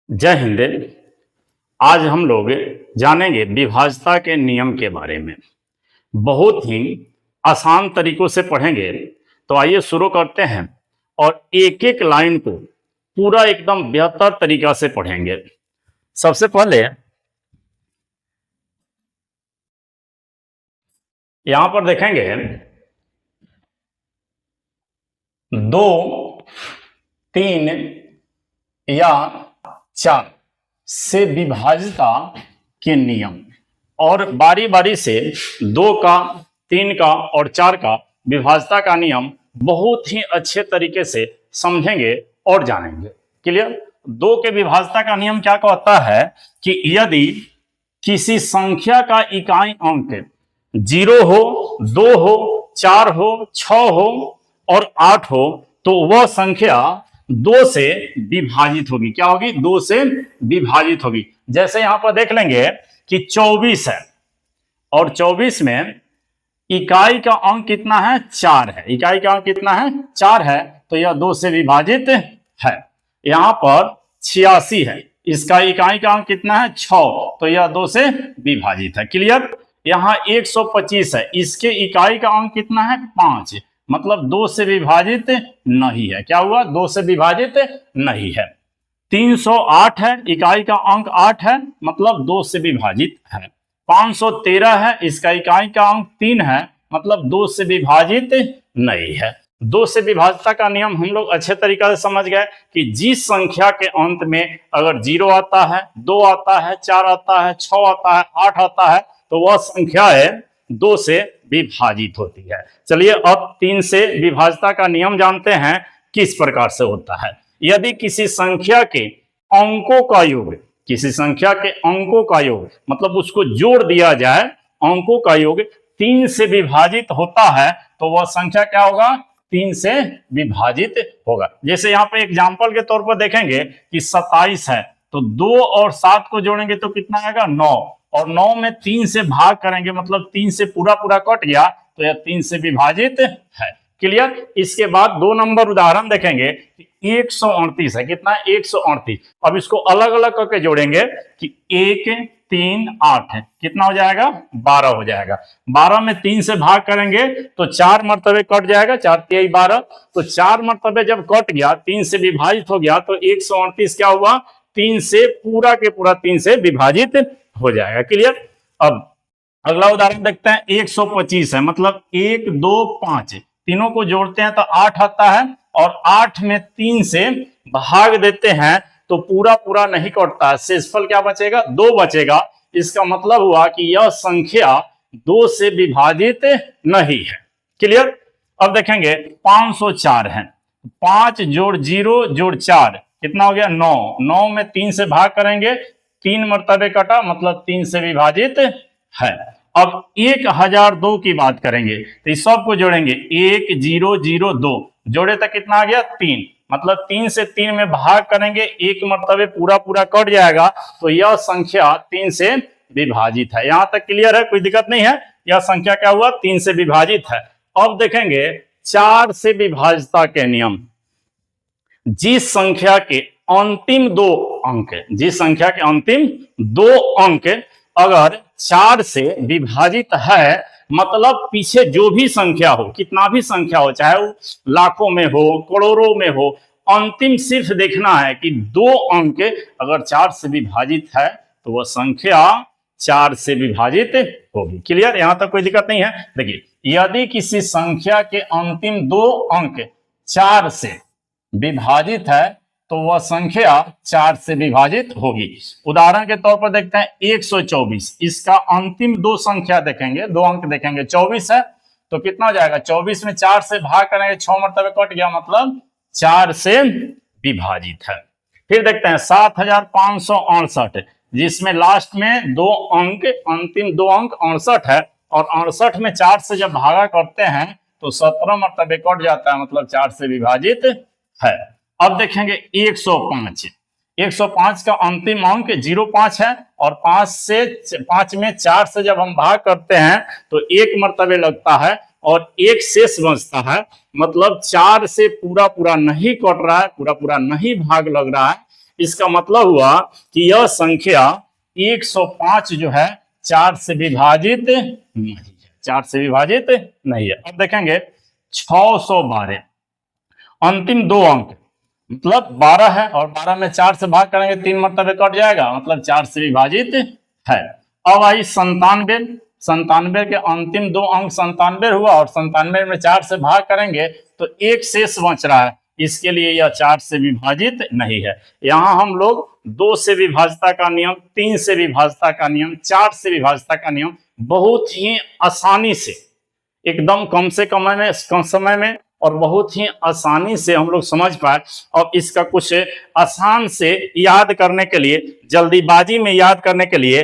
जय हिंद। आज हम लोग जानेंगे विभाज्यता के नियम के बारे में। बहुत ही आसान तरीकों से पढ़ेंगे। तो आइए शुरू करते हैं और एक एक लाइन को पूरा एकदम बेहतर तरीका से पढ़ेंगे। सबसे पहले यहां पर देखेंगे 2, 3 या 4 से विभाज्यता के नियम, और बारी बारी से 2 का, 3 का और 4 का विभाज्यता का नियम बहुत ही अच्छे तरीके से समझेंगे और जानेंगे। क्लियर? 2 के विभाज्यता का नियम क्या कहता है कि यदि किसी संख्या का इकाई अंक 0 हो, 2 हो, 4 हो, 6 हो और 8 हो तो वह संख्या 2 से विभाजित होगी। क्या होगी? 2 से विभाजित होगी। जैसे यहां पर देख लेंगे कि 24 है और 24 में इकाई का अंक कितना है? 4 है। इकाई का अंक कितना है? 4 है, तो यह 2 से विभाजित है। यहां पर 86 है, इसका इकाई का अंक कितना है? 6, तो यह 2 से विभाजित है। क्लियर? यहां 125 है, इसके इकाई का अंक कितना है? 5, मतलब 2 से विभाजित नहीं है। क्या हुआ? 2 से विभाजित नहीं है। 308 है, इकाई का अंक 8 है, मतलब 2 से विभाजित है। 513 है, इसका इकाई का अंक 3 है, मतलब 2 से विभाजित नहीं है। 2 से विभाज्यता का नियम हम लोग अच्छे तरीके से समझ गए कि जिस संख्या के अंत में अगर 0 आता है, 2 आता है, 4 आता है, 6 आता है, 8 आता है, तो वह संख्या है 2 से विभाजित होती है। चलिए अब 3 से विभाज्यता का नियम जानते हैं किस प्रकार से होता है। यदि किसी संख्या के अंकों का योग, किसी संख्या के अंकों का योग मतलब उसको जोड़ दिया जाए, अंकों का योग 3 से विभाजित होता है, तो वह संख्या क्या होगा? 3 से विभाजित होगा। जैसे यहाँ पे एग्जाम्पल के तौर पर देखेंगे कि 27 है, तो 2 और 7 को जोड़ेंगे तो कितना आएगा? 9, और 9 में 3 से भाग करेंगे, मतलब 3 से पूरा पूरा कट गया, तो यह 3 से विभाजित है। क्लियर? इसके बाद 2 नंबर उदाहरण देखेंगे कि 138 है। कितना है? 138। अब इसको अलग अलग करके जोड़ेंगे कि 1, 3, 8 है, कितना हो जाएगा? 12 हो जाएगा। 12 में 3 से भाग करेंगे तो 4 मरतबे कट जाएगा, 4 तिहाई 12, तो 4 मरतबे जब कट गया, 3 से विभाजित हो गया, तो 138 क्या हुआ? 3 से पूरा के पूरा 3 से विभाजित हो जाएगा। क्लियर? अब अगला उदाहरण देखते हैं। 125 है, मतलब 1, 2, 5, तीनों को जोड़ते हैं तो 8 आता है, और 8 में 3 से भाग देते हैं तो पूरा पूरा नहीं कटता है, शेषफल क्या बचेगा? 2 बचेगा। इसका मतलब हुआ कि यह संख्या 2 से विभाजित नहीं है। क्लियर? अब देखेंगे 504 है, 5 जोड़ 0 जोड़ 4 कितना हो गया? 9, 9 में 3 से भाग करेंगे, 3 मरतबे कटा, मतलब 3 से विभाजित है। अब 1002 की बात करेंगे तो इस सब को जोड़ेंगे, 1002 जोड़े तक कितना आ गया? 3, मतलब 3 से 3 में भाग करेंगे, 1 मरतबे पूरा पूरा कट जाएगा, तो यह संख्या 3 से विभाजित है। यहां तक क्लियर है? कोई दिक्कत नहीं है? यह संख्या क्या हुआ? 3 से विभाजित है। अब देखेंगे 4 से विभाज्यता के नियम। जिस संख्या के अंतिम 2 अंक, जिस संख्या के अंतिम 2 अंक अगर 4 से विभाजित है, मतलब पीछे जो भी संख्या हो, कितना भी संख्या हो, चाहे वो लाखों में हो, करोड़ों में हो, अंतिम सिर्फ देखना है कि 2 अंक अगर 4 से विभाजित है तो वह संख्या 4 से विभाजित होगी। क्लियर? यहां तक कोई दिक्कत नहीं है? देखिए, यदि किसी संख्या के अंतिम 2 अंक 4 से विभाजित है तो वह संख्या 4 से विभाजित होगी। उदाहरण के तौर पर देखते हैं 124, इसका अंतिम 2 संख्या देखेंगे, 2 अंक देखेंगे, 24 है, तो कितना हो जाएगा? 24 में 4 से भाग करेंगे, 6 मरतबे कट गया, मतलब 4 से विभाजित है। फिर देखते हैं 7568, जिसमें लास्ट में 2 अंक, अंतिम 2 अंक 68 है, और 68 में 4 से जब भागा करते हैं तो 17 मरतबे कट जाता है, मतलब 4 से विभाजित है। अब देखेंगे 105, 105 का अंतिम अंक 05 है, और 5 में 4 से जब हम भाग करते हैं तो 1 मरतबे लगता है और 1 शेष बचता है, मतलब 4 से पूरा पूरा नहीं कट रहा है, पूरा पूरा नहीं भाग लग रहा है, इसका मतलब हुआ कि यह संख्या 105 जो है 4 से विभाजित नहीं है, 4 से विभाजित नहीं है। अब देखेंगे 612, अंतिम दो अंक मतलब 12 है और 12 में 4 से भाग करेंगे 3 मरतबे कट जाएगा, मतलब 4 से विभाजित है। अब आई 97, 97 के अंतिम दो अंक 97 हुआ और 97 में 4 से भाग करेंगे तो एक शेष बच रहा है, इसके लिए यह 4 से विभाजित नहीं है। यहाँ हम लोग 2 से विभाजता का नियम, 3 से विभाजता का नियम, 4 से विभाजता का नियम बहुत ही आसानी से, एकदम कम समय में और बहुत ही आसानी से हम लोग समझ पाए। और इसका कुछ आसान से याद करने के लिए, जल्दीबाजी में याद करने के लिए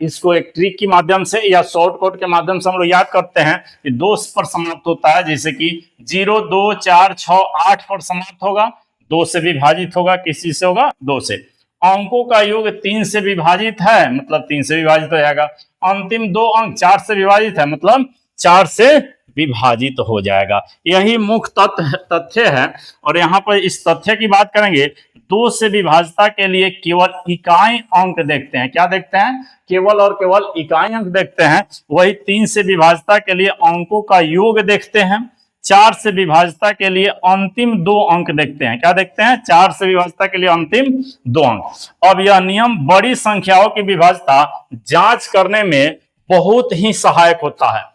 इसको एक ट्रिक के माध्यम से या शॉर्टकट के माध्यम से हम लोग याद करते हैं कि 2 पर समाप्त होता है, जैसे कि 0, 2, 4, 6, 8 पर समाप्त होगा, 2 से विभाजित होगा, किसी से होगा 2 से। अंकों का योग 3 से विभाजित है, मतलब 3 से विभाजित हो जाएगा। अंतिम दो अंक 4 से विभाजित है, मतलब 4 से विभाजित हो जाएगा। यही मुख्य तथ्य है। और यहाँ पर इस तथ्य की बात करेंगे, 2 से विभाजता के लिए केवल इकाई अंक देखते हैं। क्या देखते हैं? केवल और केवल इकाई अंक देखते हैं। वही 3 से विभाजता के लिए अंकों का योग देखते हैं। 4 से विभाजता के लिए अंतिम दो अंक देखते हैं। क्या देखते हैं? 4 से विभाजता के लिए अंतिम दो अंक। अब यह नियम बड़ी संख्याओं की विभाजता जांच करने में बहुत ही सहायक होता है।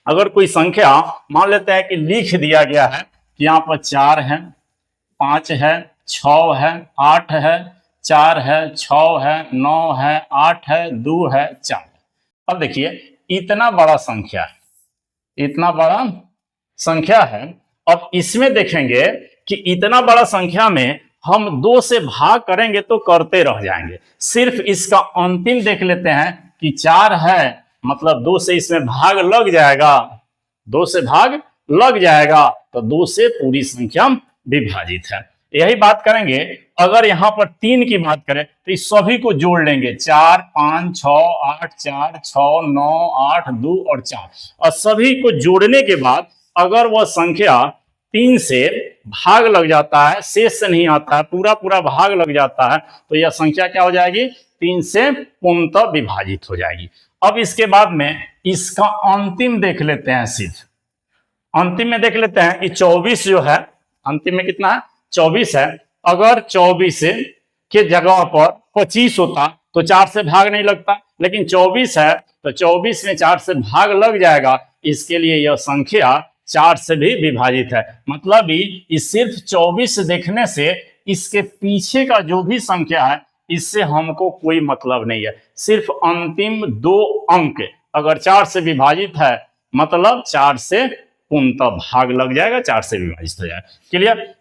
अगर कोई संख्या मान लेते हैं कि लिख दिया गया है कि यहाँ पर 4 है, 5 है, 6 है, 8 है, 4 है, 6 है, 9 है, 8 है, 2 है, 4 है। अब देखिए इतना बड़ा संख्या है, इतना बड़ा संख्या है। अब इसमें देखेंगे कि इतना बड़ा संख्या में हम 2 से भाग करेंगे तो करते रह जाएंगे। सिर्फ इसका अंतिम देख लेते हैं कि 4 है, मतलब 2 से इसमें भाग लग जाएगा, 2 से भाग लग जाएगा तो 2 से पूरी संख्या विभाजित है। यही बात करेंगे अगर यहाँ पर 3 की बात करें तो इस सभी को जोड़ लेंगे, 4, 5, 6, 8, 4, 6, 9, 8, 2 और 4, और सभी को जोड़ने के बाद अगर वह संख्या 3 से भाग लग जाता है, शेष से नहीं आता है, पूरा पूरा भाग लग जाता है, तो यह संख्या क्या हो जाएगी? 3 से पूर्णतः विभाजित हो जाएगी। अब इसके बाद में इसका अंतिम देख लेते हैं। सिर्फ अंतिम में देख लेते हैं कि 24 जो है, अंतिम में कितना है? 24 है। अगर 24 के जगह पर 25 होता तो 4 से भाग नहीं लगता, लेकिन 24 है तो 24 में 4 से भाग लग जाएगा, इसके लिए यह संख्या 4 से भी विभाजित है। मतलब इस सिर्फ 24 देखने से इसके पीछे का जो भी संख्या है इससे हमको कोई मतलब नहीं है। सिर्फ अंतिम दो अंक अगर 4 से विभाजित है, मतलब 4 से पूर्णतः भाग लग जाएगा, 4 से विभाजित हो जाएगा। क्लियर?